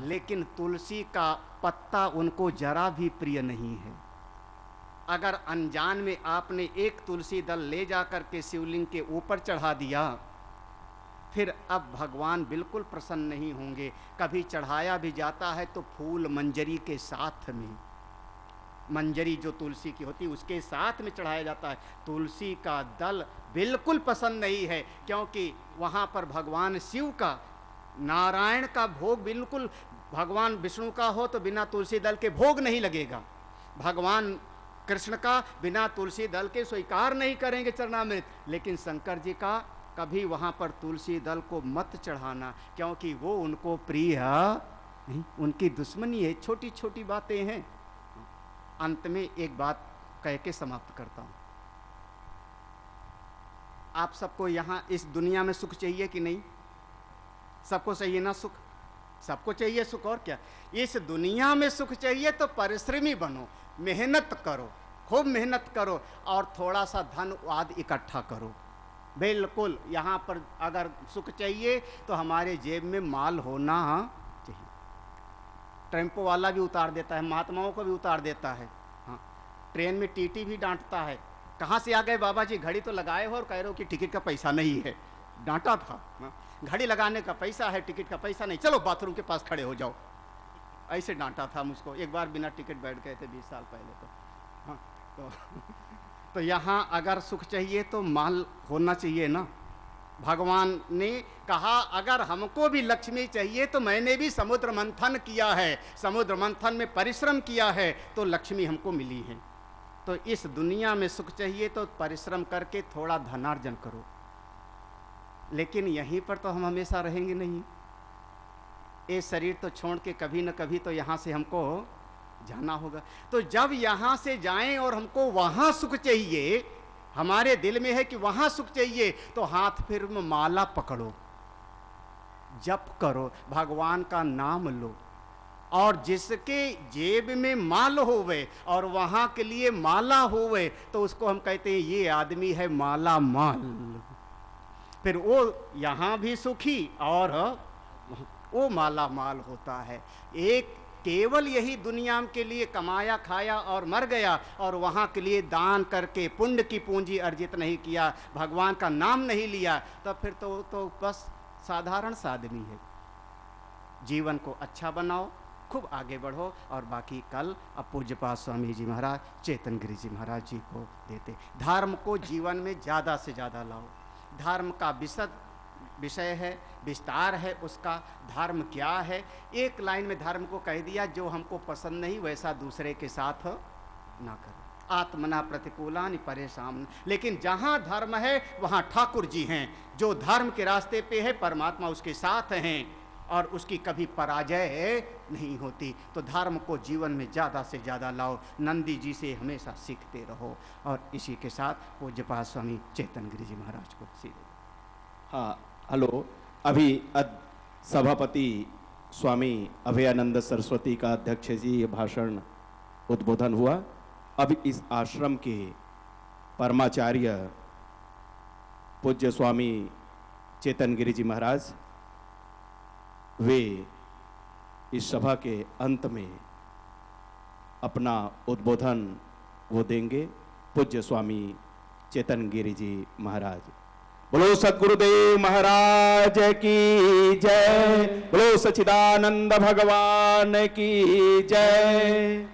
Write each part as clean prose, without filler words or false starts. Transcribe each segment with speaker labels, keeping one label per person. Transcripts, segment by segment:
Speaker 1: लेकिन तुलसी का पत्ता उनको जरा भी प्रिय नहीं है। अगर अनजान में आपने एक तुलसी दल ले जाकर के शिवलिंग के ऊपर चढ़ा दिया, फिर अब भगवान बिल्कुल प्रसन्न नहीं होंगे। कभी चढ़ाया भी जाता है तो फूल मंजरी के साथ में, मंजरी जो तुलसी की होती है उसके साथ में चढ़ाया जाता है। तुलसी का दल बिल्कुल पसंद नहीं है, क्योंकि वहाँ पर भगवान शिव का, नारायण का भोग बिल्कुल, भगवान विष्णु का हो तो बिना तुलसी दल के भोग नहीं लगेगा, भगवान कृष्ण का बिना तुलसी दल के स्वीकार नहीं करेंगे चरणामृत। लेकिन शंकर जी का कभी वहाँ पर तुलसी दल को मत चढ़ाना, क्योंकि वो उनको प्रिय नहीं, उनकी दुश्मनी है। छोटी छोटी बातें हैं। अंत में एक बात कह के समाप्त करता हूँ। आप सबको यहाँ इस दुनिया में सुख चाहिए कि नहीं? सबको चाहिए ना सुख? सबको चाहिए सुख, और क्या। इस दुनिया में सुख चाहिए तो परिश्रमी बनो, मेहनत करो, खूब मेहनत करो, और थोड़ा सा धन आदि इकट्ठा करो। बिल्कुल यहाँ पर अगर सुख चाहिए तो हमारे जेब में माल होना चाहिए। टेम्पो वाला भी उतार देता है, महात्माओं को भी उतार देता है। हाँ, ट्रेन में टीटी भी डांटता है, कहाँ से आ गए बाबा जी, घड़ी तो लगाए हो और कह रहे हो कि टिकट का पैसा नहीं है। डांटा था। हाँ, घड़ी लगाने का पैसा है, टिकट का पैसा नहीं, चलो बाथरूम के पास खड़े हो जाओ। ऐसे डांटा था मुझको। एक बार बिना टिकट बैठ गए थे 20 साल पहले। तो हाँ, तो यहाँ अगर सुख चाहिए तो माल होना चाहिए ना। भगवान ने कहा अगर हमको भी लक्ष्मी चाहिए तो मैंने भी समुद्र मंथन किया है, समुद्र मंथन में परिश्रम किया है तो लक्ष्मी हमको मिली है। तो इस दुनिया में सुख चाहिए तो परिश्रम करके थोड़ा धनार्जन करो। लेकिन यहीं पर तो हम हमेशा रहेंगे नहीं। ये शरीर तो छोड़ के कभी न कभी तो यहाँ से हमको जाना होगा। तो जब यहाँ से जाएं और हमको वहाँ सुख चाहिए, हमारे दिल में है कि वहाँ सुख चाहिए, तो हाथ फिर में माला पकड़ो, जप करो, भगवान का नाम लो, और जिसके जेब में माल होवे और वहाँ के लिए माला होवे तो उसको हम कहते हैं ये आदमी है माला माल। फिर वो यहाँ भी सुखी और वो माला माल होता है। एक केवल यही दुनिया के लिए कमाया खाया और मर गया, और वहाँ के लिए दान करके पुण्य की पूंजी अर्जित नहीं किया, भगवान का नाम नहीं लिया, तब फिर तो बस साधारण सा आदमी है। जीवन को अच्छा बनाओ, खूब आगे बढ़ो, और बाकी कल अब पूज्यपाद स्वामी जी महाराज चेतन गिरि जी महाराज जी को देते। धर्म को जीवन में ज़्यादा से ज़्यादा लाओ। धर्म का विषय है, विस्तार है उसका। धर्म क्या है? एक लाइन में धर्म को कह दिया, जो हमको पसंद नहीं वैसा दूसरे के साथ ना करो। आत्मना प्रतिकूलानि परेशान। लेकिन जहाँ धर्म है वहाँ ठाकुर जी हैं। जो धर्म के रास्ते पे है परमात्मा उसके साथ हैं, और उसकी कभी पराजय नहीं होती। तो धर्म को जीवन में ज़्यादा से ज़्यादा लाओ। नंदी जी से हमेशा सीखते रहो। और इसी के साथ पूज्यपाद स्वामी चेतन गिरि जी महाराज को सीधे।
Speaker 2: हाँ, हेलो। अभी सभापति स्वामी अभयानंद सरस्वती का अध्यक्ष जी भाषण उद्बोधन हुआ। अब इस आश्रम के परमाचार्य पूज्य स्वामी चेतन गिरि जी महाराज, वे इस सभा के अंत में अपना उद्बोधन वो देंगे। पूज्य स्वामी चेतन गिरि जी महाराज। बोलो सद्गुरुदेव महाराज की जय। बोलो सच्चिदानंद भगवान की जय।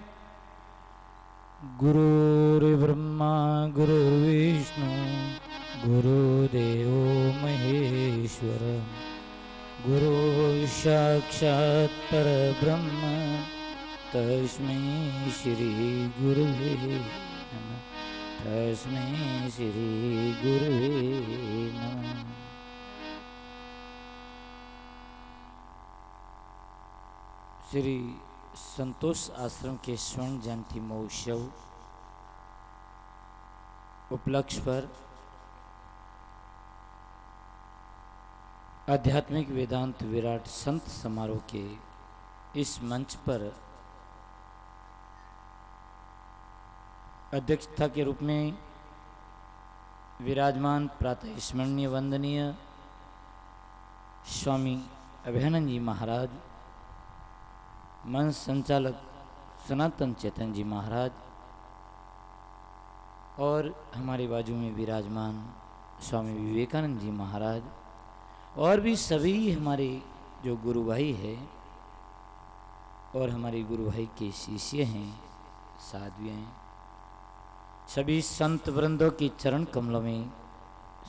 Speaker 3: गुरुर्ब्रह्मा गुरुर्विष्णु गुरुदेवो महेश्वर, गुरु साक्षात् परब्रह्म तस्मै श्री गुरुवे नमः। तस्मै श्री गुरुवे नमः। श्री संतोष आश्रम के स्वर्ण जयंती महोत्सव उपलक्ष्य पर आध्यात्मिक वेदांत विराट संत समारोह के इस मंच पर अध्यक्षता के रूप में विराजमान प्रातः स्मरणीय वंदनीय स्वामी अभयानंद जी महाराज मंच संचालक सनातन चेतन जी महाराज और हमारे बाजू में विराजमान स्वामी विवेकानंद जी महाराज और भी सभी हमारे जो गुरु भाई है और हमारे गुरु भाई के शिष्य हैं, साधु हैं, सभी संत वृंदों की चरण कमलों में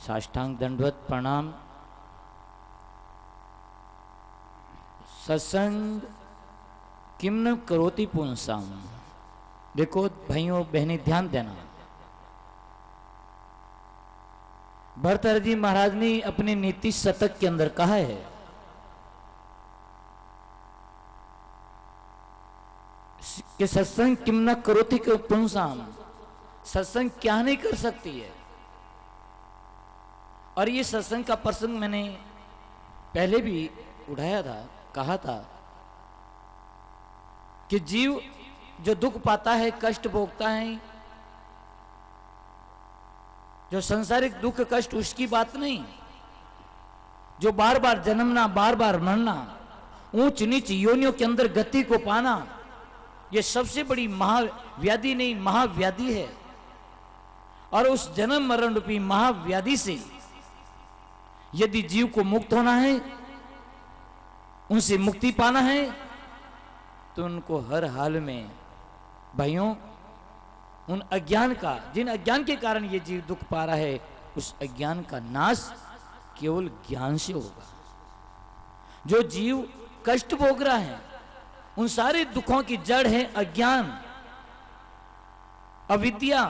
Speaker 3: साष्टांग दंडवत प्रणाम। सत्संग किम न करोति पुंसाम। देखो भाइयों बहनें ध्यान देना, भरतहरि जी महाराज ने अपने नीति शतक के अंदर कहा है कि सत्संग किम न करोति पुंसाम, सत्संग क्या नहीं कर सकती है। और ये सत्संग का प्रसंग मैंने पहले भी उठाया था, कहा था कि जीव जो दुख पाता है, कष्ट भोगता है, जो संसारिक दुख कष्ट उसकी बात नहीं, जो बार बार जन्मना, बार बार मरना, ऊंच नीच योनियों के अंदर गति को पाना, ये सबसे बड़ी महाव्याधि नहीं महाव्याधि है। और उस जन्म मरण रूपी महाव्याधि से यदि जीव को मुक्त होना है, उनसे मुक्ति पाना है, तो उनको हर हाल में भाइयों उन अज्ञान का, जिन अज्ञान के कारण ये जीव दुख पा रहा है, उस अज्ञान का नाश केवल ज्ञान से होगा। जो जीव कष्ट भोग रहा है, उन सारे दुखों की जड़ है अज्ञान, अविद्या।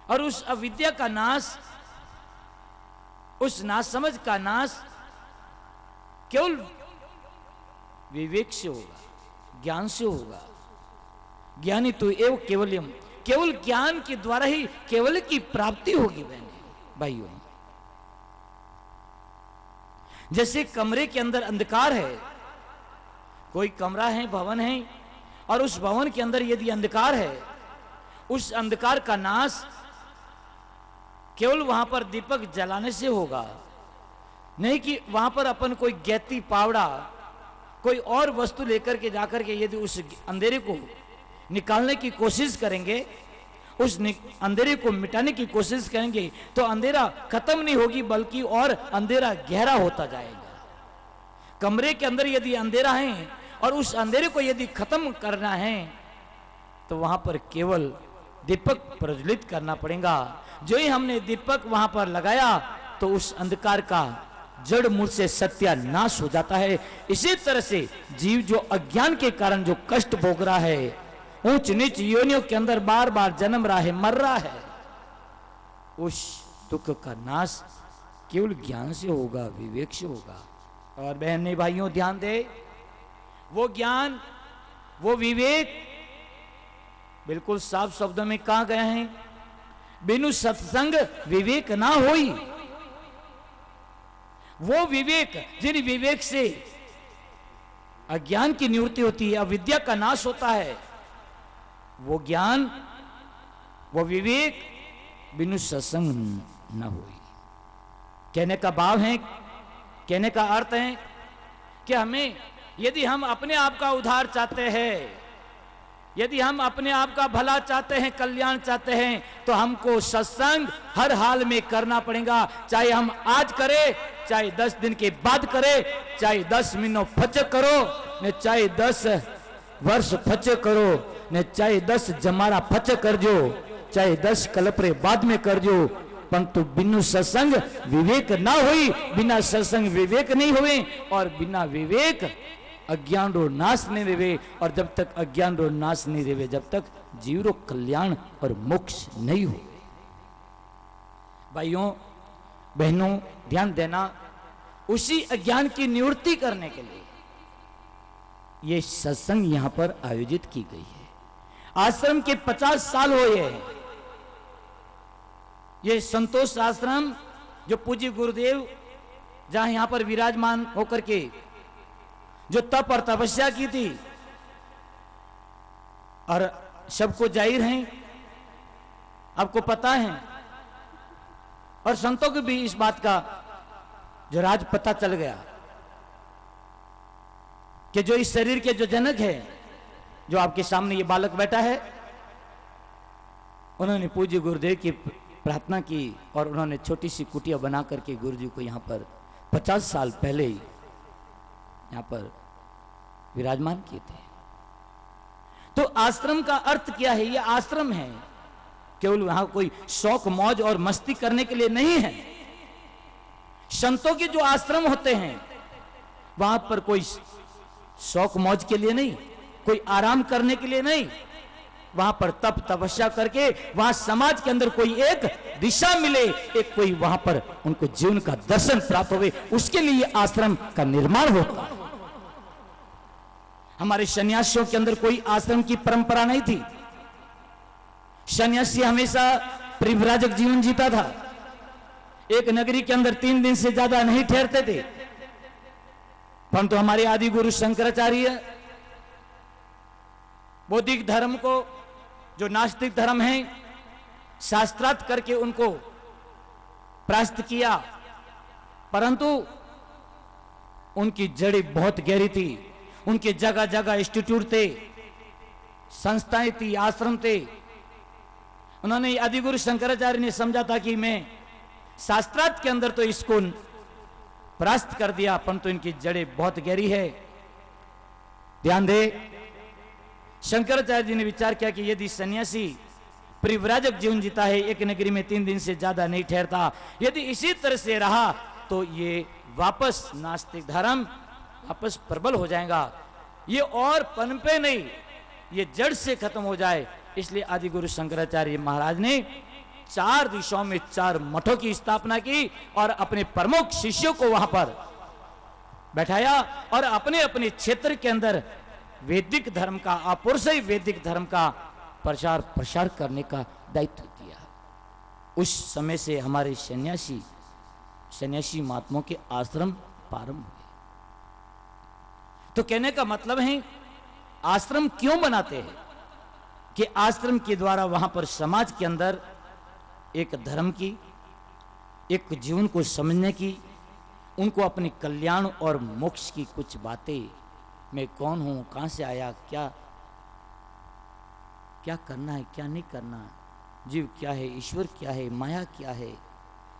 Speaker 3: और उस अविद्या का नाश, उस नासमझ का नाश केवल विवेक से होगा, ज्ञान से होगा। ज्ञानी तो एवं केवलम, केवल ज्ञान के द्वारा ही केवल की प्राप्ति होगी बहने भाइयों। जैसे कमरे के अंदर अंधकार है, कोई कमरा है, भवन है, और उस भवन के अंदर यदि अंधकार है, उस अंधकार का नाश केवल वहां पर दीपक जलाने से होगा, नहीं कि वहां पर अपन कोई गैती पावड़ा, कोई और वस्तु लेकर के जाकर के यदि उस अंधेरे को निकालने की कोशिश करेंगे, उस अंधेरे को मिटाने की कोशिश करेंगे, तो अंधेरा खत्म नहीं होगी, बल्कि और अंधेरा गहरा होता जाएगा। कमरे के अंदर यदि अंधेरा है और उस अंधेरे को यदि खत्म करना है, तो वहां पर केवल दीपक प्रज्वलित करना पड़ेगा। जो ही हमने दीपक वहां पर लगाया, तो उस अंधकार का जड़ मूल से सत्यानाश हो जाता है। इसी तरह से जीव जो अज्ञान के कारण जो कष्ट भोग रहा है, ऊंच नीच योनियों के अंदर बार बार जन्म रहा है, मर रहा है, उस दुख का नाश केवल ज्ञान से होगा, विवेक से होगा। और बहने भाइयों ध्यान दे, वो ज्ञान, वो विवेक बिल्कुल साफ शब्दों में कहा गया है, बिनु सत्संग विवेक ना होई। वो विवेक, जिन विवेक से अज्ञान की निवृत्ति होती है, अविद्या का नाश होता है, वो ज्ञान, वो विवेक बिनु सत्संग न होई। कहने का भाव है, कहने का अर्थ है कि हमें, यदि हम अपने आप का उद्धार चाहते हैं, यदि हम अपने आप का भला चाहते हैं, कल्याण चाहते हैं, तो हमको सत्संग हर हाल में करना पड़ेगा। चाहे हम आज करें, चाहे 10 दिन के बाद करें, चाहे 10 महीनों फच करो, न चाहे 10 वर्ष फच करो, न चाहे 10 जमारा फच कर जो, चाहे 10 कलपरे बाद में कर जो, परंतु बिनु सत्संग विवेक ना हुई। बिना सत्संग विवेक नहीं हुए, और बिना विवेक अज्ञान रो नाश नहीं देवे। और जब तक अज्ञान रो नाश नहीं देवे, जब तक जीव रो कल्याण और मोक्ष नहीं हो। भाइयों बहनों ध्यान देना, उसी अज्ञान की निवृत्ति करने के लिए ये सत्संग यहां पर आयोजित की गई है। आश्रम के 50 साल हुए हैं। ये संतोष आश्रम जो पूज्य गुरुदेव जहां यहां पर विराजमान होकर के जो तप और तपस्या की थी, और सबको जाहिर है, आपको पता है, और संतों को भी इस बात का जो राज पता चल गया कि जो इस शरीर के जो जनक है, जो आपके सामने ये बालक बैठा है, उन्होंने पूज्य गुरुदेव की प्रार्थना की और उन्होंने छोटी सी कुटिया बना करके गुरु जी को यहां पर 50 साल पहले ही यहां पर विराजमान किए थे। तो आश्रम का अर्थ क्या है? ये आश्रम है, केवल वहां कोई शौक मौज और मस्ती करने के लिए नहीं है। संतों के जो आश्रम होते हैं वहां पर कोई शौक मौज के लिए नहीं, कोई आराम करने के लिए नहीं, वहां पर तप तपस्या करके वहां समाज के अंदर कोई एक दिशा मिले, एक कोई वहां पर उनको जीवन का दर्शन प्राप्त हुए, उसके लिए आश्रम का निर्माण होता है। हमारे सन्यासियों के अंदर कोई आश्रम की परंपरा नहीं थी। सन्यासी हमेशा परिव्राजक जीवन जीता था, एक नगरी के अंदर 3 दिन से ज्यादा नहीं ठहरते थे। परंतु हमारे आदि गुरु शंकराचार्य बौद्धिक धर्म को, जो नास्तिक धर्म है, शास्त्रार्थ करके उनको परास्त किया, परंतु उनकी जड़ें बहुत गहरी थी। उनके जगह जगह इंस्टीट्यूट थे, संस्थाएं थी, आश्रम थे। उन्होंने आदिगुरु शंकराचार्य ने समझा था कि मैं शास्त्रार्थ के अंदर तो इसको परास्त कर दिया, परंतु इनकी जड़ें बहुत गहरी है। ध्यान दे, शंकराचार्य जी ने विचार किया कि यदि सन्यासी परिव्राजक जीवन जीता है, एक नगरी में 3 दिन से ज्यादा नहीं ठहरता, यदि इसी तरह से रहा तो ये वापस नास्तिक धर्म वापस प्रबल हो जाएगा, ये और पनपे नहीं, ये जड़ से खत्म हो जाए। इसलिए आदि गुरु शंकराचार्य महाराज ने 4 दिशाओं में 4 मठों की स्थापना की और अपने प्रमुख शिष्यों को वहां पर बैठाया और अपने अपने क्षेत्र के अंदर वैदिक धर्म का, अपौरुषेय वैदिक धर्म का प्रचार प्रसार करने का दायित्व दिया। उस समय से हमारे सन्यासी महात्माओं के आश्रम प्रारंभ हुए। तो कहने का मतलब है, आश्रम क्यों बनाते हैं कि आश्रम के द्वारा वहां पर समाज के अंदर एक धर्म की, एक जीवन को समझने की, उनको अपने कल्याण और मोक्ष की कुछ बातें, मैं कौन हूं, कहां से आया, क्या क्या करना है, क्या नहीं करना, जीव क्या है, ईश्वर क्या है, माया क्या है,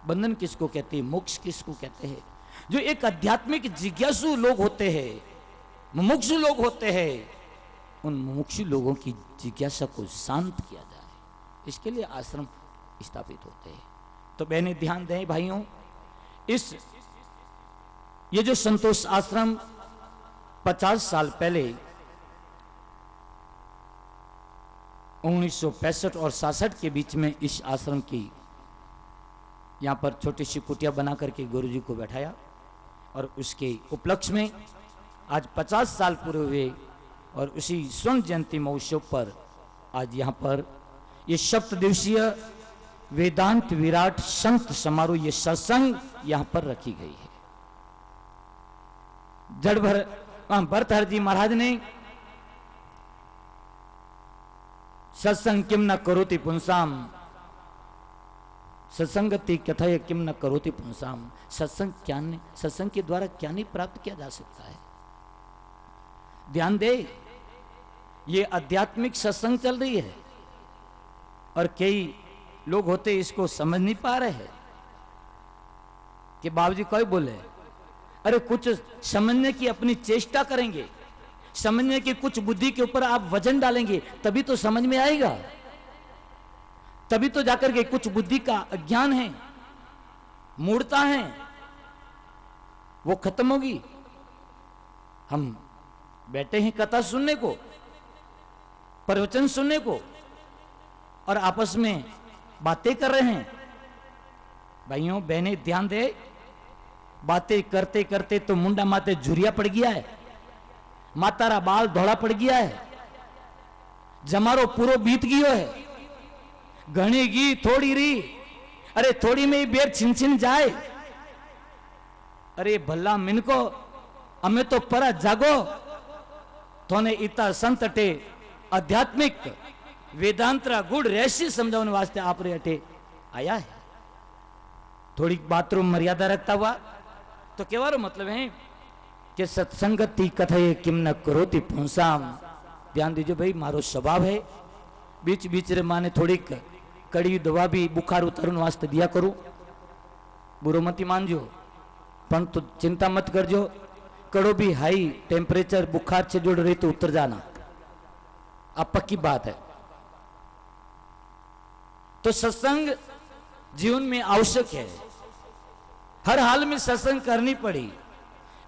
Speaker 3: बंधन किसको कहते हैं, मोक्ष किसको कहते हैं, जो एक आध्यात्मिक जिज्ञासु लोग होते हैं, मुमुक्षु लोग होते हैं, उन मुमुक्षु लोगों की जिज्ञासा को शांत किया जाए, इसके लिए आश्रम स्थापित होते हैं। तो बहनें ध्यान दें भाइयों, ये जो संतोष आश्रम 50 साल पहले 1965 और 66 के बीच में इस आश्रम की यहां पर छोटी सी कुटिया बना करके गुरु जी को बैठाया और उसके उपलक्ष्य में आज 50 साल पूरे हुए और उसी स्वर्ण जयंती महोत्सव पर आज यहाँ पर ये 7 दिवसीय वेदांत विराट संत समारोह, ये सत्संग यहाँ पर रखी गई है। जड़ भरतहर जी महाराज ने सत्संग किम न करोति पुंसाम, सत्संगति कथय किम न करोति पुंसाम, सत्संग के द्वारा क्या नहीं प्राप्त किया जा सकता है। ध्यान दे, ये आध्यात्मिक सत्संग चल रही है और कई लोग होते इसको समझ नहीं पा रहे हैं कि बाबूजी कोई बोले, अरे कुछ समझने की अपनी चेष्टा करेंगे, समझने की कुछ बुद्धि के ऊपर आप वजन डालेंगे तभी तो समझ में आएगा, तभी तो जाकर के कुछ बुद्धि का अज्ञान है, मूढ़ता है, वो खत्म होगी। हम बैठे हैं कथा सुनने को, प्रवचन सुनने को और आपस में बातें कर रहे हैं। भाइयों बहनें ध्यान दे, बातें करते करते तो मुंडा माते झुरिया पड़ गया है, मातारा बाल धोड़ा पड़ गया है, जमारो पूरो बीत गयो है, घणी गी थोड़ी री, अरे थोड़ी में ही बेर छिन छिन जाए, अरे भला मिनको अमे तो परा जागो थोने इता संत अटे आध्यात्मिक वेदांतरा गुड़ रहस्य समझाने वास्ते आप रे अटे आया है। थोड़ी बाथरूम मर्यादा रखता हुआ तो केवारो मतलब है कि सत्संगति कथये किम न करोति पुंसाम। ध्यान दीजिए भाई, मारो स्वभाव है बीच बीच रे माने थोड़ी कड़ी दवा भी बुखार उतरने वास्ते दिया करूं, बुरो मत मानजो, पण तो चिंता मत करजो, कड़ो भी हाई टेम्परेचर बुखार से जुड़ रही तो उतर जाना, अब पक्की बात है। तो सत्संग जीवन में आवश्यक है, हर हाल में सत्संग करनी पड़ी।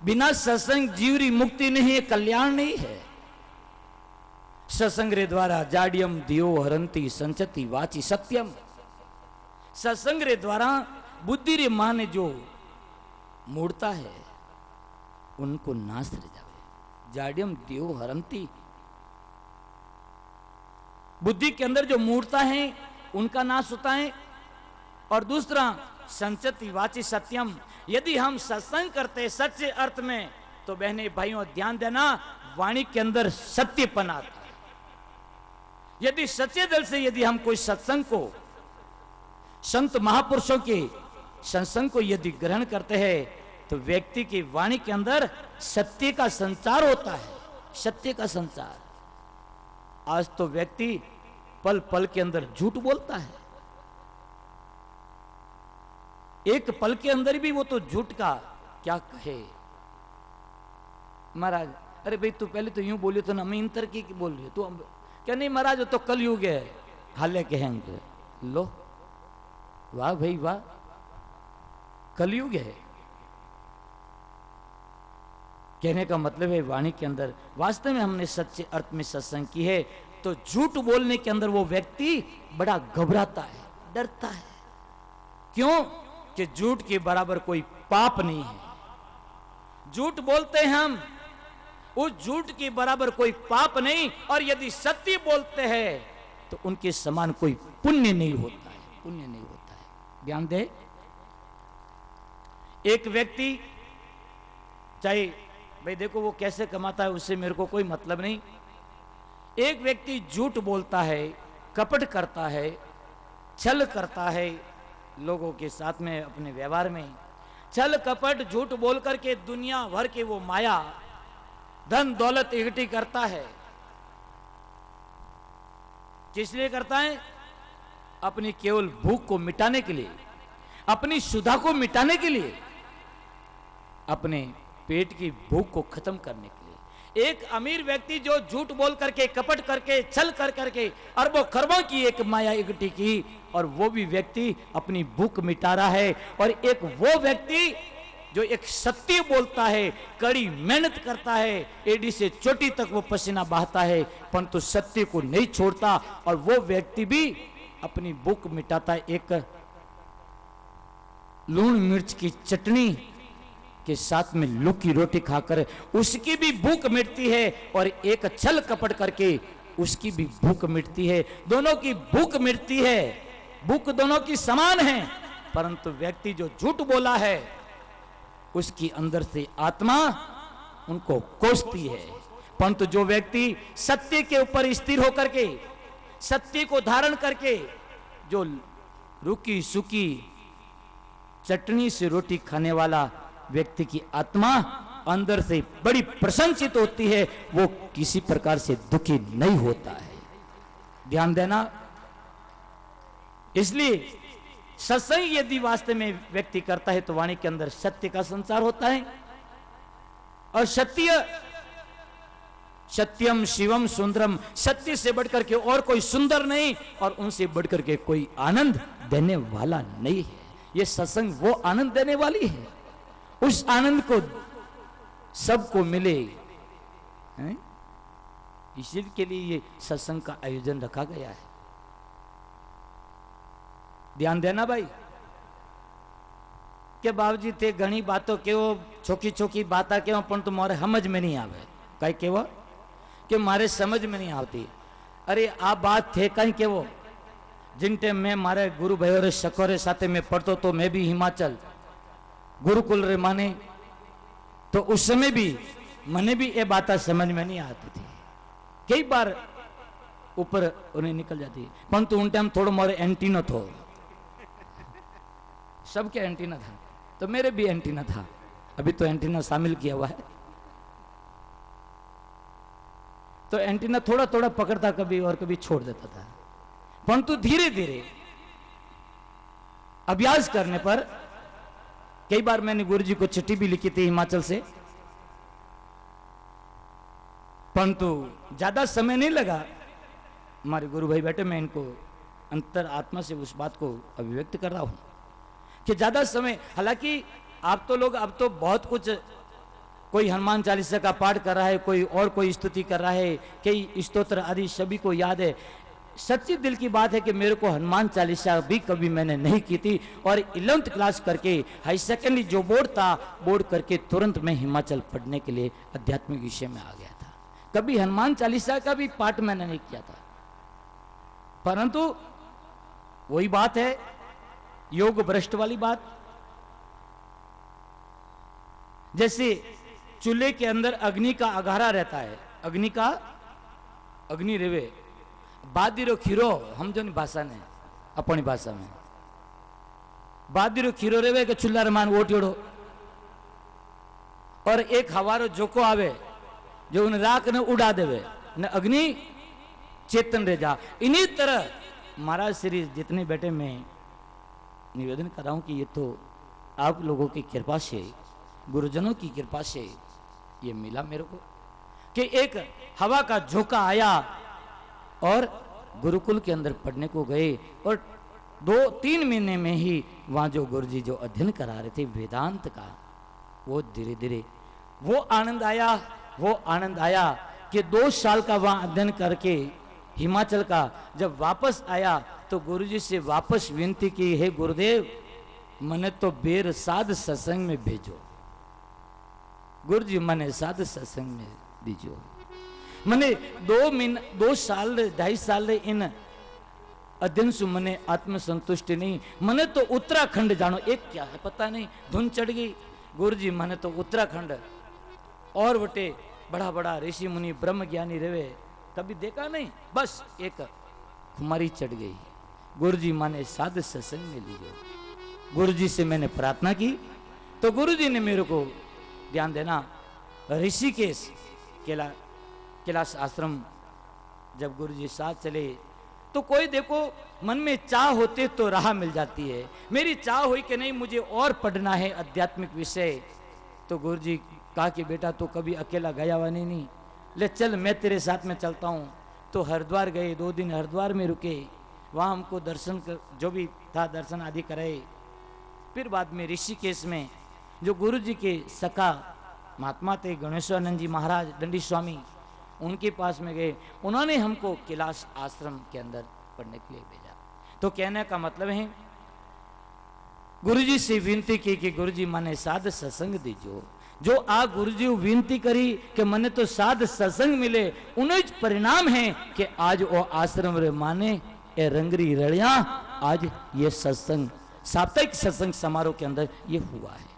Speaker 3: बिना सत्संग जीवरी मुक्ति नहीं है, कल्याण नहीं है। सत्संग रे द्वारा जाड्यम दियो हरंती संचति वाची सत्यम। सत्संग रे द्वारा बुद्धि रे माने जो मूर्ता है उनको नाश रह जावे। जाड्यम दियो हरंती, बुद्धि के अंदर जो मूर्ता है उनका नाश होता है। और दूसरा संचति वाची सत्यम, यदि हम सत्संग करते सच्चे अर्थ में तो बहने भाइयों ध्यान देना, वाणी के अंदर सत्यपन आता है। यदि सच्चे दिल से यदि हम कोई सत्संग को, संत महापुरुषों के सत्संग को यदि ग्रहण करते हैं तो व्यक्ति की वाणी के अंदर सत्य का संचार होता है, सत्य का संचार। आज तो व्यक्ति पल पल के अंदर झूठ बोलता है, एक पल के अंदर भी वो तो झूठ का क्या कहे। महाराज अरे भाई तू पहले तो यूं बोलियो तो ना, मैं इंतर की बोल रही तू क्या नहीं महाराज, तो कल युग है हाले कहेंगे। लो वाह भाई वाह, कलयुग है। कहने का मतलब है वाणी के अंदर वास्तव में हमने सच्चे अर्थ में सत्संग की है तो झूठ बोलने के अंदर वो व्यक्ति बड़ा घबराता है, डरता है। क्यों? कि झूठ के बराबर कोई पाप नहीं है। झूठ बोलते हैं हम, उस झूठ के बराबर कोई पाप नहीं, और यदि सत्य बोलते हैं तो उनके समान कोई पुण्य नहीं होता है, पुण्य नहीं होता है। ध्यान दे, एक व्यक्ति चाहे भाई देखो वो कैसे कमाता है उससे मेरे को कोई मतलब नहीं, एक व्यक्ति झूठ बोलता है, कपट करता है, छल करता है लोगों के साथ में, अपने व्यवहार में छल कपट झूठ बोल करके दुनिया भर के वो माया धन दौलत इकट्ठी करता है। किस लिए करता है? अपनी केवल भूख को मिटाने के लिए, अपनी क्षुधा को मिटाने के लिए, अपने पेट की भूख को खत्म करने के लिए। एक अमीर व्यक्ति जो झूठ बोल करके कपट करके छल कर करके अरबों खरबों की एक माया इकट्ठी की, और वो भी व्यक्ति अपनी भूख मिटा रहा है। और एक वो व्यक्ति जो एक सत्य बोलता है, कड़ी मेहनत करता है, एडी से चोटी तक वो पसीना बहाता है, परंतु सत्य को नहीं छोड़ता, और वो व्यक्ति भी अपनी भूख मिटाता है एक लूण मिर्च की चटनी के साथ में लुकी रोटी खाकर उसकी भी भूख मिटती है, और एक छल कपट करके उसकी भी भूख मिटती है। दोनों की भूख मिटती है, भूख दोनों की समान है, परंतु व्यक्ति जो झूठ बोला है उसकी अंदर से आत्मा उनको कोसती है। परंतु जो व्यक्ति सत्य के ऊपर स्थिर होकर के, सत्य को धारण करके, जो रुकी सुकी चटनी से रोटी खाने वाला व्यक्ति की आत्मा अंदर से बड़ी प्रसन्नचित होती है, वो किसी प्रकार से दुखी नहीं होता है। ध्यान देना, इसलिए सत्संग यदि वास्तव में व्यक्ति करता है तो वाणी के अंदर सत्य का संचार होता है। और सत्य, सत्यम शिवम सुंदरम, सत्य से बढ़कर के और कोई सुंदर नहीं, और उनसे बढ़कर के कोई आनंद देने वाला नहीं है। ये सत्संग वो आनंद देने वाली है, उस आनंद को सबको मिले, इसी के लिए ये सत्संग का आयोजन रखा गया है। ध्यान देना भाई, के बाबूजी थे घनी बातों केवो छोकी छोकी बात केवो पण तो मारे समझ में नहीं आवे, कई केवो कि मारे समझ में नहीं आती। अरे आ बात थे कहीं केवो, जिन टाइम में मारे गुरु भाई रे सकोरे साथे में पढ़तो तो मैं भी हिमाचल गुरुकुल रे माने, तो उस समय भी मने भी ये बात समझ में नहीं आती थी, कई बार ऊपर उन्हें निकल जाती, परंतु उन टाइम थोड़ा मारे एंटीना थो, सबके एंटीना था, तो मेरे भी एंटीना था। अभी तो एंटीना शामिल किया हुआ है, तो एंटीना थोड़ा थोड़ा पकड़ता कभी और कभी छोड़ देता था, परंतु धीरे धीरे अभ्यास करने पर कई बार मैंने गुरु जी को चिट्ठी भी लिखी थी हिमाचल से, परंतु ज्यादा समय नहीं लगा। हमारे गुरु भाई बैठे, मैं इनको अंतर आत्मा से उस बात को अभिव्यक्त कर रहा हूं कि ज्यादा समय, हालांकि आप तो लोग अब तो बहुत कुछ, कोई हनुमान चालीसा का पाठ कर रहा है, कोई और कोई स्तुति कर रहा है, कई स्तोत्र आदि सभी को याद है। सच्ची दिल की बात है कि मेरे को हनुमान चालीसा भी कभी मैंने नहीं की थी, और 11th क्लास करके हाई सेकेंडरी जो बोर्ड था, बोर्ड करके तुरंत मैं हिमाचल पढ़ने के लिए आध्यात्मिक विषय में आ गया था। कभी हनुमान चालीसा का भी पाठ मैंने नहीं किया था, परंतु वही बात है, योग भ्रष्ट वाली बात। जैसे चूल्हे के अंदर अग्नि का अगारा रहता है, अग्नि रेवे बादिरो खीरो, हम जो भाषा ने अपनी भाषा में बादिरो खीरो रेवे के चूल्हा रमान ओट्योड़ो, और एक हवारो जोको आवे जो उन राख ने उड़ा देवे न अग्नि चेतन रह जा। इन्हीं तरह महाराज श्री जितने बैठे मैं निवेदन कर रहा हूं कि ये तो आप लोगों की कृपा से, गुरुजनों की कृपा से ये मिला मेरे को, कि एक हवा का झोंका आया और गुरुकुल के अंदर पढ़ने को गए, और 2-3 महीने में ही वहां जो गुरुजी जो अध्ययन करा रहे थे वेदांत का, वो धीरे धीरे वो आनंद आया कि 2 साल का वहां अध्ययन करके हिमाचल का जब वापस आया तो गुरुजी से वापस विनती की, हे गुरुदेव मने तो बेर साध सत्संग में भेजो, गुरुजी मने साध सत्संग में दीजो। मने 2 साल 2.5 साल इन अध्ययन से मने आत्म संतुष्टि नहीं, मने तो उत्तराखंड जानो, एक क्या है पता नहीं धुन चढ़ गई, गुरुजी मने तो उत्तराखंड और वटे बड़ा बड़ा ऋषि मुनि ब्रह्म ज्ञानी रहे, कभी देखा नहीं, बस एक खुमारी चढ़ गई, गुरुजी माने साध सत्संग में लीजिए। गुरुजी से मैंने प्रार्थना की तो गुरुजी ने मेरे को ध्यान देना, ऋषिकेश कैलाश आश्रम जब गुरुजी साथ चले तो कोई देखो मन में चाह होते तो राह मिल जाती है। मेरी चाह हुई कि नहीं मुझे और पढ़ना है आध्यात्मिक विषय, तो गुरुजी कहा कि बेटा तो कभी अकेला गया हुआ नहीं, ले चल मैं तेरे साथ में चलता हूँ। तो हरिद्वार गए, 2 दिन हरिद्वार में रुके, वहाँ हमको दर्शन जो भी था दर्शन आदि कराए। फिर बाद में ऋषिकेश में जो गुरुजी के सखा महात्मा थे गणेशानंद जी महाराज दंडी स्वामी, उनके पास में गए, उन्होंने हमको कैलाश आश्रम के अंदर पढ़ने के लिए भेजा। तो कहने का मतलब है गुरुजी से विनती की कि गुरुजी माने साध सत्संग दीजो। जो आ गुरुजी विनती करी कि मने तो साध सत्संग मिले, उन्हें परिणाम है कि आज वो आश्रम रे माने ए रंगरी रड़िया, आज ये सत्संग साप्ताहिक सत्संग समारोह के अंदर ये हुआ है।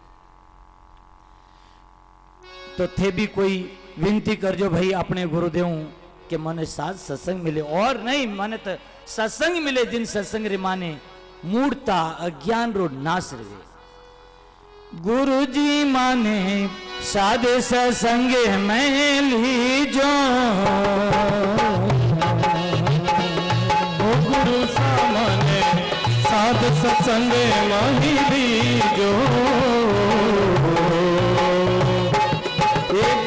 Speaker 3: तो थे भी कोई विनती कर जो भाई अपने गुरुदेव के मने साथ सत्संग मिले, और नहीं माने तो सत्संग मिले, जिन सत्संग रे माने मूर्ता अज्ञान रो नाश रे। गुरुजी माने साधे सत्संग में लीजो,
Speaker 4: गुरु सामने साध सत्संग में लीजो।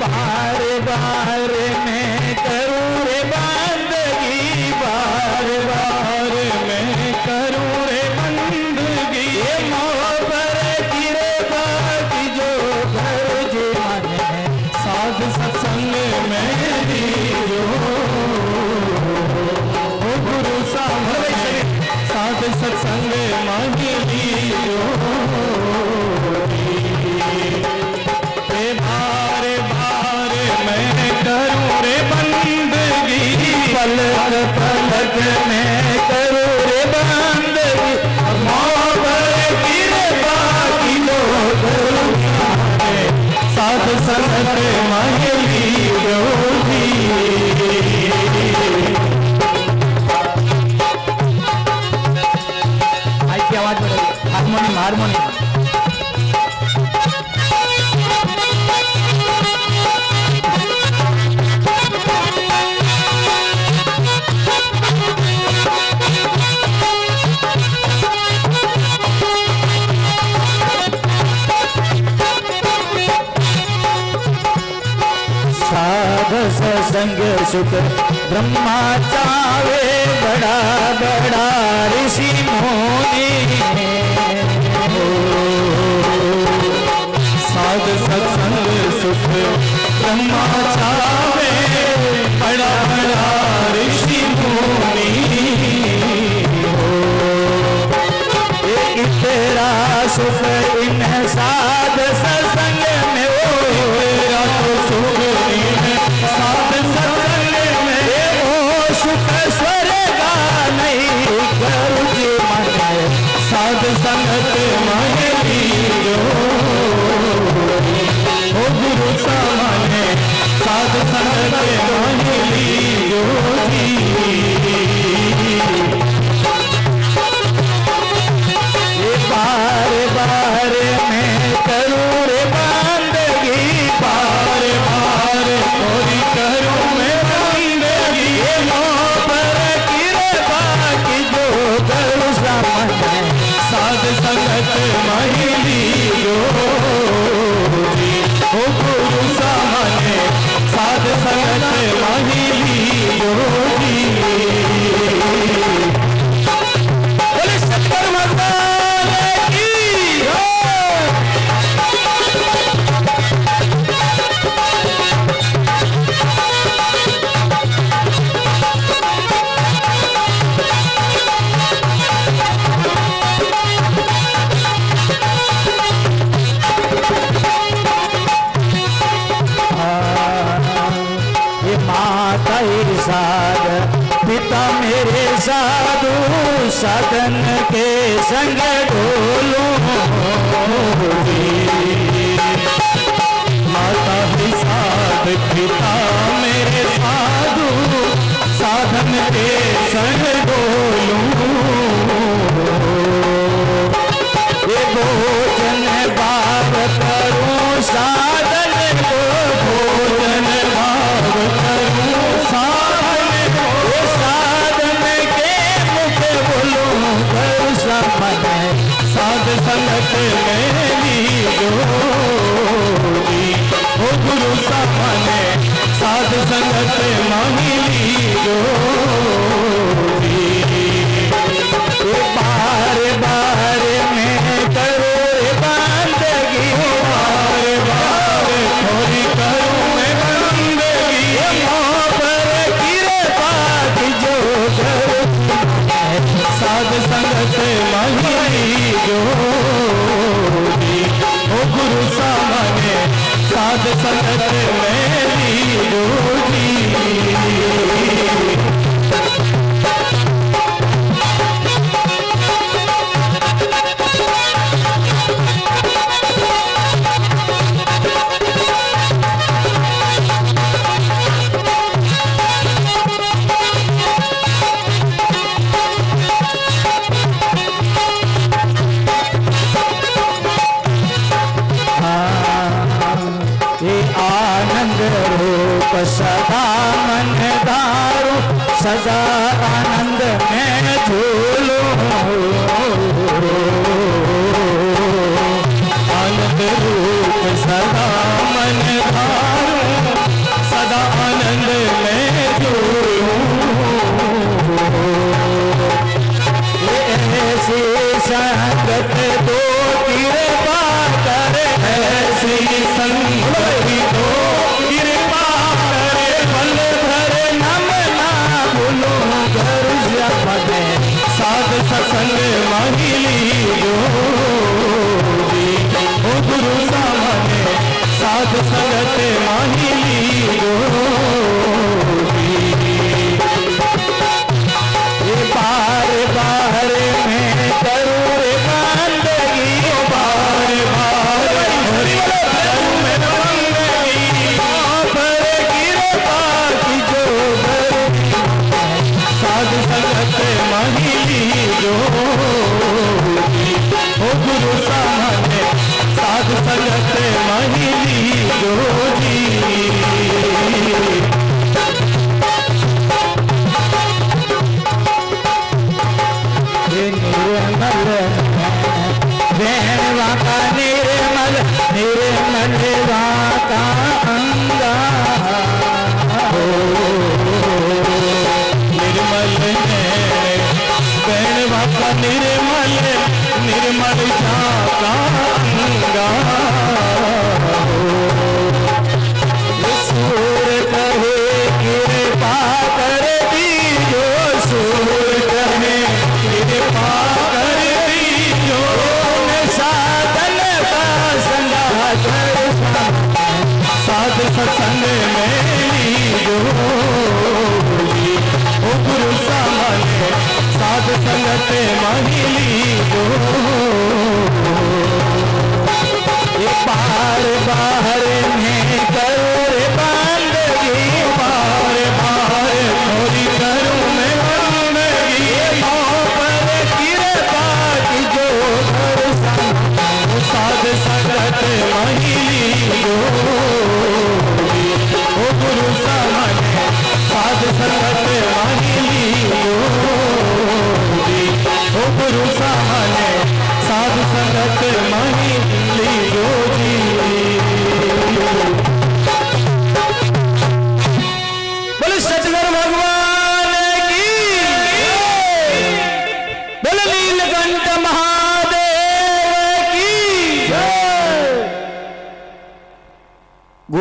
Speaker 4: बार बार मैं करूँ रे बंदगी, बार बार मैं करूँ रे बंदगी, मोहब्बत की रे बाकी जो घर जे माने साध सत्संग में लीजो। गुरु सामने साध सत्संग में लीजो। पलक पलक में करूँ रे बंदगी, मोहब्बत की रे बाकी लोग साथ संग महली जोगी।
Speaker 3: आई की आवाज बढ़ेगी, हारमोनियम हारमोनियम।
Speaker 4: साध सत्संग सुख ब्रह्मा चावे बड़ा बड़ा ऋषि मुनि साध सत्संग सुख ब्रह्मा चावे बड़ा बड़ा ऋषि मुनि तेरा सुख इन साध सत्संग में ओ तेरा तो सुख इन साध सत्संग में ओ सुख स्वर्ग नहीं करू जी मन साध संगत मन लीजो ओ गुरु सामने साध संगत मन लीजो बार बार मैं करूँ रे बंदगी बार बार थोड़ी करूँ मैं बंदगी मोहब्बत की रे बाकी जो करूँ सामने साध संगत महिली जो ओ गुरु सामने साध संगत महिली जो बोले शंकर भगवान साध पिता मेरे साधु साधन के संग ढोलो माता भी साध पिता मेरे साधु साधन के संग ढोलो ये भोजन भाव करूं साधन को भोजन भाव करूं साधन के मुख बोलो करूं सामने साध संगत में लीजो ओ गुरु सामने साध संगत में लीजो बार बार मैं करूँ बंदगी बार बार थोड़ी करूँ मैं बंदगी मोहब्बत की रे बात जो करूँ साध संगत महिली जो ओ गुरु सामने साध संगत में जो सदा मन धारो सदा आनंद में झूलो आनंद रूप सदा मन धारो सदा आनंद में झूलो ऐसी संगत दो कृपा कर ऐसी संगत दो कृपा पल भर नम ना भूलो घर पदे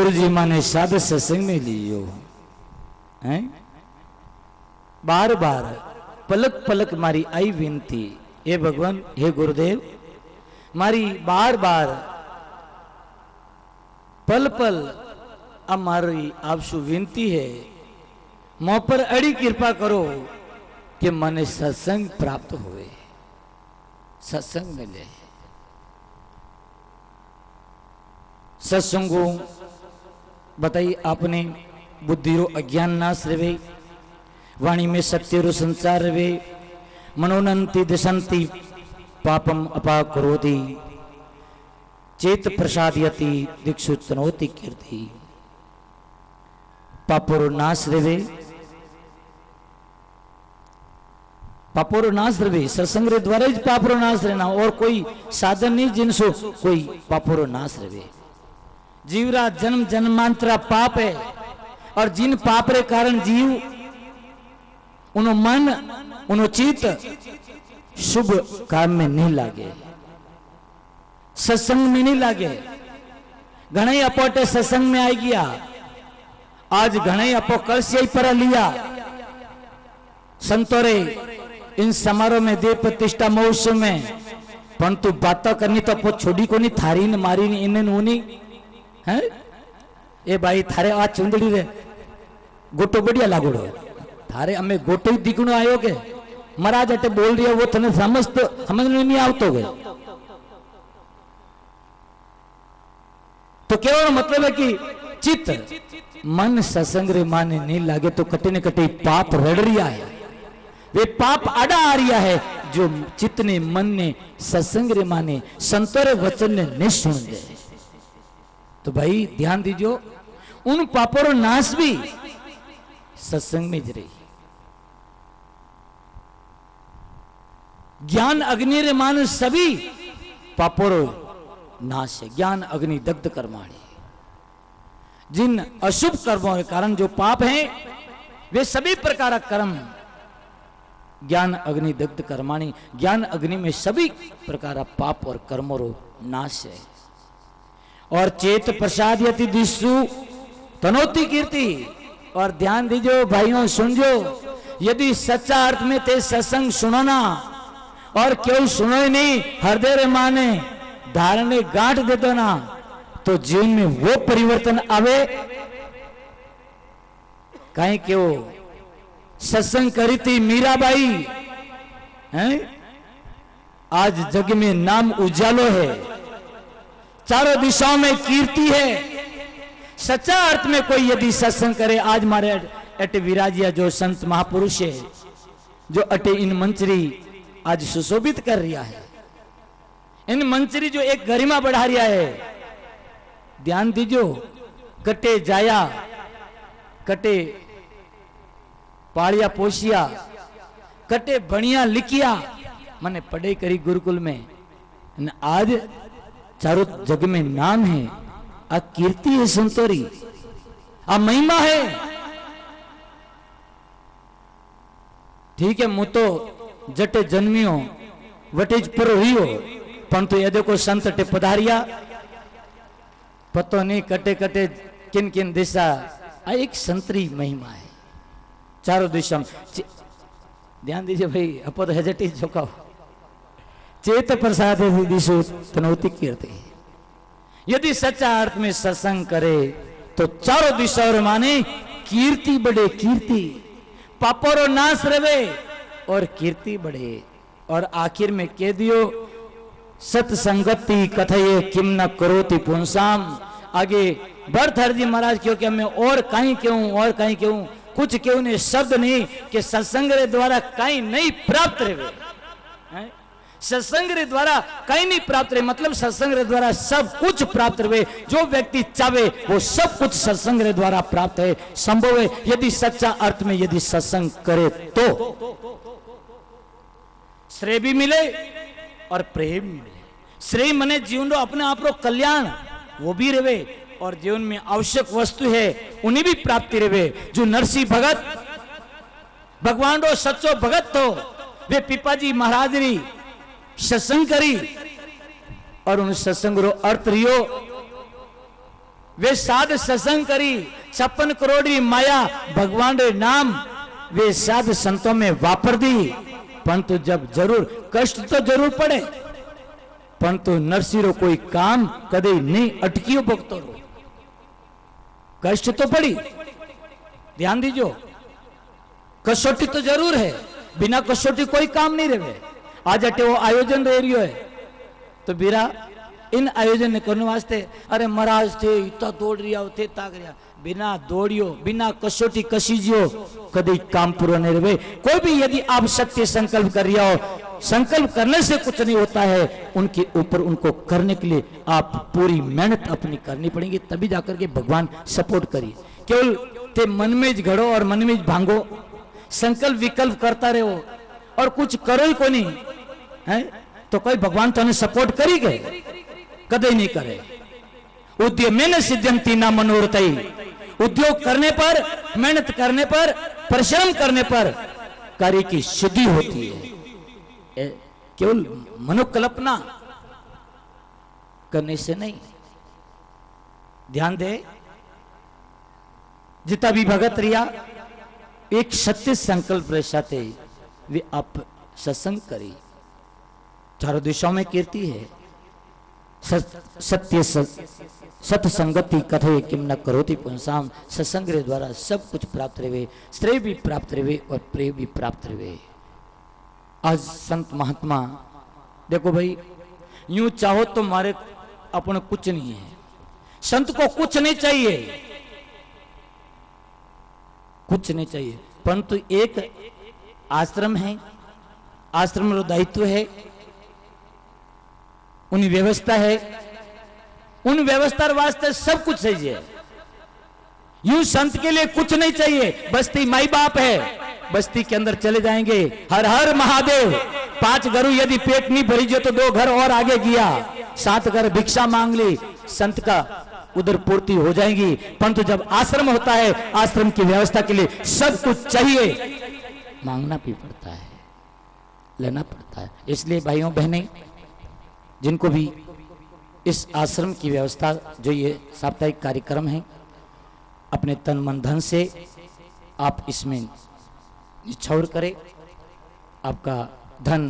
Speaker 3: गुरु जी माने साध सत्संग में लियो हैं। बार बार पलक पलक मारी आई विनती, हे भगवान हे गुरुदेव मारी बार बार पल पल हमारी आपसे विनती है, मोह पर अड़ी कृपा करो कि मने सत्संग प्राप्त हुए, सत्संग मिले। सत्संगो बताइए आपने बुद्धि रो अज्ञान नाश रवे, वाणी में सत्य रो संचार रवे, मनोनंती दिशंती पापम अपा करोति, चेत प्रसादयति दिक्षु तनोति कीर्ति। पापोरो नाश रवे, पापोरो नाश रवे, सत्संग रे द्वारा ही पापोरो नाश रहना, और कोई साधन नहीं जिनसो कोई पापोरो नाश रवे। जीवरा जन्म जन्मांतरा पाप है, और जिन पाप रे कारण जीव उनो मन उनो चित शुभ काम में नहीं लागे, सत्संग में नहीं लागे। घणे अपोटे सत्संग में आई गया, आज घणे अपो कलश पर लिया संतोरे इन समारोह में देव प्रतिष्ठा महोत्सव में, परंतु बात करनी तो अपो छोड़ी को नहीं, थारी ने मारी ने इन्हें नूनी है। ए भाई थारे आज चुंदड़ी रे गोटो बढ़िया लागोड़ो, थारे हमें गोटो ही दिखनो आयो के महाराज अटे बोल रही है वो तने समझ नहीं आवतो गए। तो केवल मतलब है कि चित्त मन सत्संग रे माने नहीं लागे तो कटे न कटे पाप रड़ रिया है, वे पाप आड़ा आ रिया है जो चित्त ने मन ने सत्संग रे माने संतोरे वचन ने नहीं सुन दे। तो भाई ध्यान दीजिए, उन पापों रो नाश भी सत्संग में ज रही। ज्ञान अग्नि रे मान सभी पापों रो नाश है, ज्ञान अग्नि दग्ध कर्माणी। जिन अशुभ कर्मों के कारण जो पाप हैं वे सभी प्रकार कर्म ज्ञान अग्नि दग्ध कर्माणी, ज्ञान अग्नि में सभी प्रकार पाप और कर्मों रो नाश है। और चेत प्रसाद यति दिशु तनोती कीर्ति। और ध्यान दीजिए भाइयों सुनजो, यदि सच्चा अर्थ में ते सत्संग सुनो ना, और क्यों सुनो ही नहीं, हृदय रे माने धारणे गांठ दे दो ना, तो जीवन में वो परिवर्तन आवे। कहीं क्यों सत्संग करी थी मीराबाई हैं, आज जग में नाम उजालो है, चारों दिशाओं में कीर्ति है। सच्चा अर्थ में कोई यदि सत्संग करे, आज मारे अटे विराजिया जो संत महापुरुष है, जो अटे इन मंचरी आज सुशोभित कर रिया है, इन मंचरी जो एक गरिमा बढ़ा रिया है। ध्यान दीजो, कटे जाया कटे पालिया पोशिया, कटे बनिया लिखिया, मैंने पढ़ाई करी गुरुकुल में, आज चारों जग में नाम है, आ कीर्ति है संतोरी, आ महिमा है। ठीक है, मु तो जटे जन्मियो वटेज पर हुई, परंतु ये देखो संत टे पधारिया, पतो नहीं कटे कटे किन किन दिशा, आ एक संतरी महिमा है चारों दिशा। ध्यान दीजिए भाई, अपो तो हेजटी झुकाओ, चेत प्रसाद दिशु तनोती कीर्ति। यदि सच्चा अर्थ में सत्संग करे तो चारों दिशाओं माने कीर्ति बढ़े, कीर्ति पापोरो नाश रवे और कीर्ति बढ़े। और आखिर में कह दियो, सत्संगति कथये किम न करोति पुंसाम। आगे भरथर जी महाराज क्यों कि मैं और कहीं क्यों कुछ क्यों नहीं, शब्द नहीं कि सत्संग रे द्वारा कहीं नहीं प्राप्त रहे, सत्संग रे द्वारा कहीं नहीं प्राप्त रहे, मतलब सत्संग रे द्वारा सब कुछ प्राप्त रहे। जो व्यक्ति चाहे वो सब कुछ सत्संग रे द्वारा प्राप्त है, संभव है, यदि सच्चा अर्थ में यदि सत्संग करे तो श्रेय भी मिले और प्रेम भी मिले। श्रेय मने जीवन रो अपने आप रो कल्याण वो भी रहे, और जीवन में आवश्यक वस्तु है उन्हें भी प्राप्ति रहे। जो नरसिंह भगत भगवान रो सच्चो भगत तो वे पिपाजी महाराज री सत्संग करी, और उन सत्संग रो अर्थ रियो वे साध सत्संग करी 56 करोड़ी माया भगवान रे नाम वे साध संतों में वापर दी। परंतु जब जरूर कष्ट तो जरूर पड़े, परंतु नरसिंह कोई काम कदे नहीं अटकियो भक्तों रो। कष्ट तो पड़ी, ध्यान दीजो, कसौटी तो जरूर है, बिना कसौटी कोई काम नहीं रहे। आज अटे वो आयोजन रह रही है तो बीरा इन आयोजन ने करने वास्ते अरे महाराज थे इतना दौड़ रिया थे ताक रिया, बिना दौड़ियो बिना कसौटी कसीजियो कभी काम पूरा नहीं रहे। कोई भी यदि आप सत्य संकल्प कर रिया हो, संकल्प करने से कुछ नहीं होता है, उनके ऊपर उनको करने के लिए आप पूरी मेहनत अपनी करनी पड़ेगी, तभी जाकर के भगवान सपोर्ट करिए। केवल ते मन में घड़ो और मन में भांगो, संकल्प विकल्प करता रहो और कुछ करो ही को नहीं है तो कोई भगवान तो सपोर्ट करी गए, कदे नहीं करे। उद्यमेन सिद्ध्यन्ति न मनोरथै, उद्योग करने पर, मेहनत करने पर, परिश्रम करने पर कार्य की सिद्धि होती है, केवल मनोकल्पना करने से नहीं। ध्यान दे, जितना भी भगत रिया एक सत्य संकल्प रहते वे आप सत्संग करी, चारों दिशाओं में कीर्ति है। सत्य सत्संगति कथे किम न करोति पुंसाम, सत्संग के द्वारा सब कुछ प्राप्त रहे, श्रेय भी प्राप्त रहे और प्रेम भी प्राप्त रहे। आज संत महात्मा देखो भाई, यूं चाहो तो मारे अपने कुछ नहीं है, संत को कुछ नहीं चाहिए, कुछ नहीं चाहिए, परंतु एक आश्रम है, आश्रम का दायित्व है, उन व्यवस्था है, उन व्यवस्था वास्ते सब कुछ चाहिए। यूं संत के लिए कुछ नहीं चाहिए, बस्ती माई बाप है, बस्ती के अंदर चले जाएंगे, हर हर महादेव, 5 घरों यदि पेट नहीं भरी जो तो 2 घर और आगे गया, 7 घर भिक्षा मांग ली, संत का उधर पूर्ति हो जाएगी। परंतु जब आश्रम होता है, आश्रम की व्यवस्था के लिए सब कुछ चाहिए, मांगना भी पड़ता है, लेना पड़ता है। इसलिए भाइयों बहनें, जिनको भी इस आश्रम की व्यवस्था जो ये साप्ताहिक कार्यक्रम है, अपने तन मन धन से आप इसमें निछावर करें, आपका धन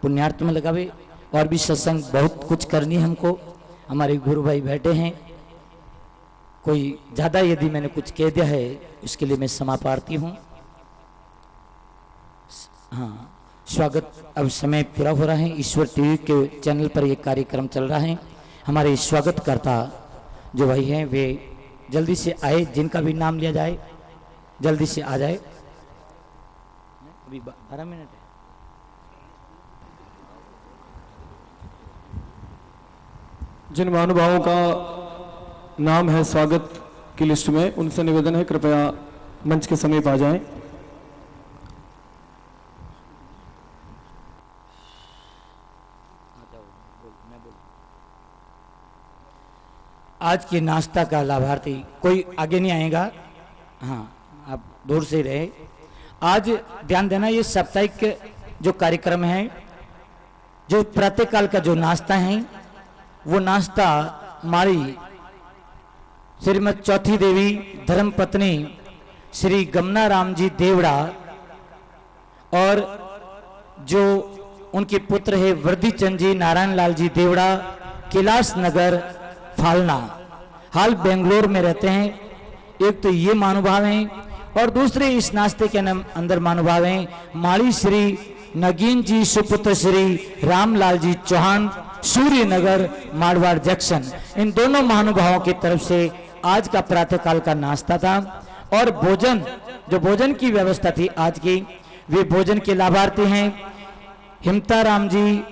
Speaker 3: पुण्यार्थ में लगावे, और भी सत्संग बहुत कुछ करनी है हमको। हमारे गुरु भाई बैठे हैं, कोई ज़्यादा यदि मैंने कुछ कह दिया है उसके लिए मैं क्षमा प्रार्थी हूँ। हाँ, स्वागत अब समय पूरा हो रहा है, ईश्वर टीवी के चैनल पर यह कार्यक्रम चल रहा है। हमारे स्वागतकर्ता जो भाई हैं वे जल्दी से आए, जिनका भी नाम लिया जाए जल्दी से आ जाए। अभी 12 मिनट है।
Speaker 5: जिन महानुभावों का नाम है स्वागत की लिस्ट में, उनसे निवेदन है कृपया मंच के समीप आ जाएं।
Speaker 3: आज के नाश्ता का लाभार्थी कोई आगे नहीं आएगा, हाँ आप दूर से रहे। आज ध्यान देना, ये साप्ताहिक जो कार्यक्रम है, जो प्रातःकाल का जो नाश्ता है, वो नाश्ता हमारी श्रीमद चौथी देवी धर्मपत्नी श्री गमना राम जी देवड़ा और जो उनके पुत्र है वर्दीचंद जी नारायण लाल जी देवड़ा, कैलाश नगर फालना, हाल बेंगलोर में रहते हैं। एक तो ये महानुभाव हैं और दूसरे इस नाश्ते के अंदर महानुभाव हैं माली श्री नगीन जी सुपुत्र श्री रामलाल जी चौहान, सूर्य नगर मारवाड़ जंक्शन। इन दोनों महानुभावों की तरफ से आज का प्रातःकाल का नाश्ता था और भोजन, जो भोजन की व्यवस्था थी आज की, वे भोजन के लाभार्थी हैं हिमता राम जी,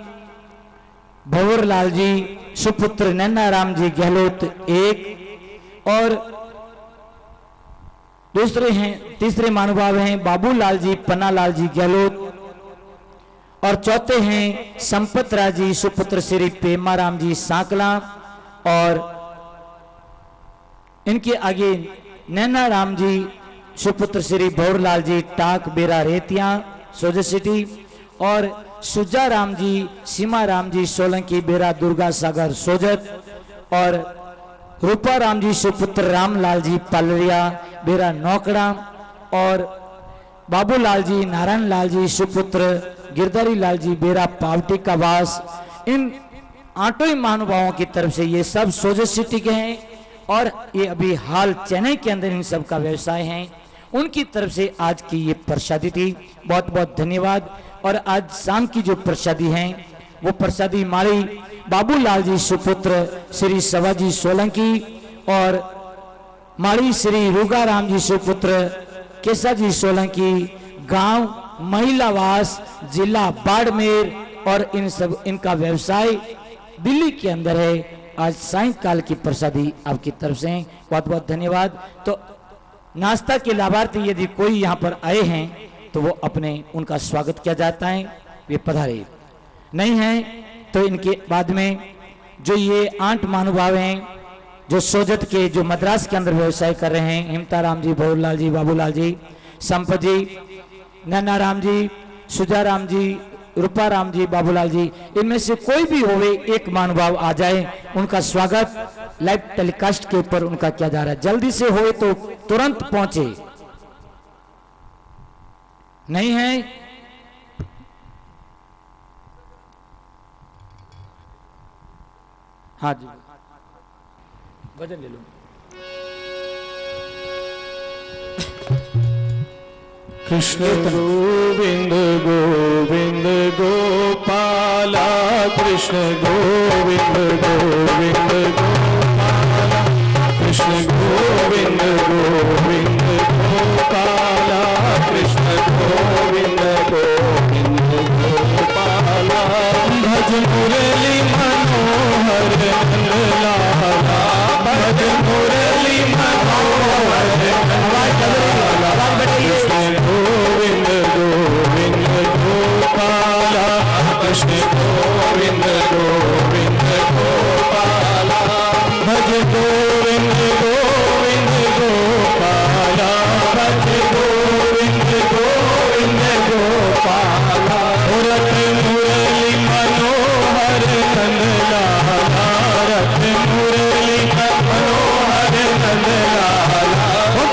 Speaker 3: भंवर लाल जी सुपुत्र नैना राम जी गहलोत एक, और दूसरे हैं, तीसरे महानुभाव हैं बाबूलाल जी पन्ना लाल जी गहलोत, और चौथे हैं संपत राज जी सुपुत्र श्री पेमा राम जी सांकला, और इनके आगे नैना राम जी सुपुत्र श्री भंवरलाल जी टाक बेरा रेतिया सोजत सिटी, और सुजा राम जी सीमा राम जी सोलंकी बेरा दुर्गा सागर सोजत, और रूपा राम जी सुपुत्र रामलाल जी पलरिया बेरा नौकड़ा और बाबूलाल जी नारायण लाल जी सुपुत्र गिरधारी लाल जी बेरा पावटी का वास, इन 8 ही महानुभावों की तरफ से ये सब सोजत सिटी के हैं और ये अभी हाल चेन्नई के अंदर इन सब का व्यवसाय है। उनकी तरफ से आज की ये प्रसादी थी, बहुत बहुत धन्यवाद। और आज शाम की जो प्रसादी है वो प्रसादी मारी बाबूलाल जी सुपुत्र श्री सवाजी सोलंकी और माड़ी श्री रूगाराम जी सुपुत्र केसा जी सोलंकी, गांव महिलावास, जिला बाड़मेर, और इन सब इनका व्यवसाय दिल्ली के अंदर है। आज सायंकाल की प्रसादी आपकी तरफ से बहुत बहुत धन्यवाद। तो नाश्ता के लाभार्थी यदि कोई यहाँ पर आए हैं तो वो अपने उनका स्वागत किया जाता है, वे पधारे। नहीं है तो इनके बाद में जो ये 8 महानुभाव हैं जो सोजत के, जो मद्रास के अंदर व्यवसाय कर रहे हैं, हिमताराम जी, भोरलाल जी, बाबूलाल जी, संपत जी, नन्नाराम जी, सुजाराम जी, रूपाराम जी, बाबूलाल जी, इनमें से कोई भी होवे एक महानुभाव आ जाए, उनका स्वागत लाइव टेलीकास्ट के ऊपर उनका किया जा रहा है। जल्दी से होए तो तुरंत पहुंचे। नहीं है हाँ जी, वजन ले लो।
Speaker 4: कृष्ण गोविंद गोविंद गोपाला, कृष्ण गोविंद गोविंद गोपाला, कृष्ण गोविंद गोविंद गोपाला, कृष्ण गोविंद गोविंद गोपाला। भज मुरली मनोहर नंदलाला, भज मुरली मनोहर नंदलाला, कृष्ण गोविंद गोविंद गोपाला, कृष्ण गोविंद गोविंद गोपाला। भज गोविंद गोविंद गोपाला, भज गोविंद गोविंद गोपाला। रत मुरली मनोहर नंदलाला, रत मुरली मनोहर नंदलाला।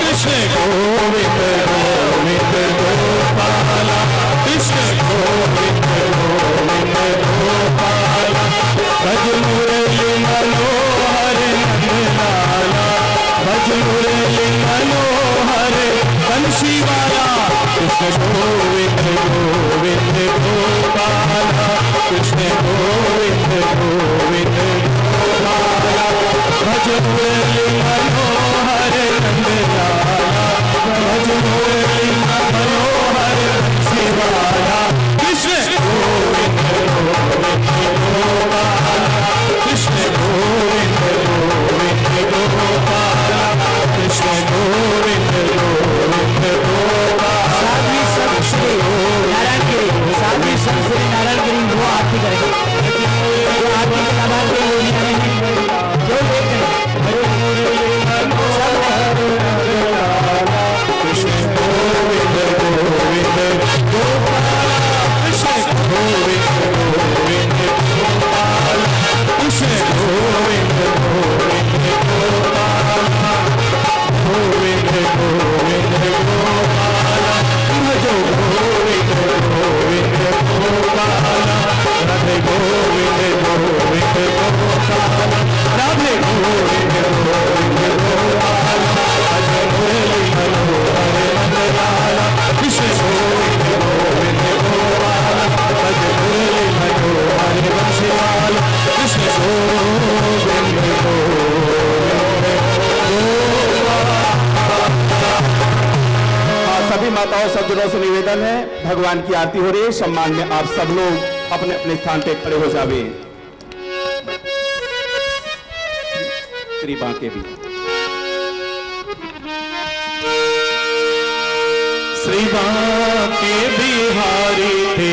Speaker 4: कृष्ण गोविंद गोविंद गोपाला, कृष्ण गोविंद गोविंद गोपाला। भज मुरली मनोहर नंदलाला, भज मुरली मनोहर बंशीवाला। कृष्ण गोविंद गोविंद गोपाला, कृष्ण गोविंद गोविंद गोपाला। भज मुरली मनोहर नंदलाला, भज मुरली मनोहर बंशीवाला। कृष्ण गोविंद गोविंद गोपाला, कृष्ण गोविंद गोविंद गोपाला, कृष्ण गोविंद गोविंद गोपाला।
Speaker 3: साध्वी संत श्री नारायणगिरी, साध्वी संत श्री नारायणगिरी वो आरती करेंगे। जो आरती के लाभार्थी होने वाले हैं, जो देख रहे हैं,
Speaker 4: कृष्ण गोविंद गोविंद गोपाला, कृष्ण गोविंद गोविंद गोपाला, कृष्ण गोविंद गोविंद गोपाला, गोविंद गोविंद गोपाला। भजो गोविंद गोविंद गोपाला, राधे गोविंद गोविंद गोपाला, राधे गोविंद गोविंद गोपाला। भज मुरली मनोहर नंदलाला, कृष्ण गोविंद गोविंद गोपाला, भज मुरली मनोहर बंशीवाला। कृष्ण गोविंद गोविंद गोपाला।
Speaker 2: सभी माताओं सज्जनों से निवेदन है, भगवान की आरती हो रही है, सम्मान में आप सब लोग अपने अपने स्थान पे खड़े हो जावे। श्री बांके भी
Speaker 4: श्री बांके बिहारी थे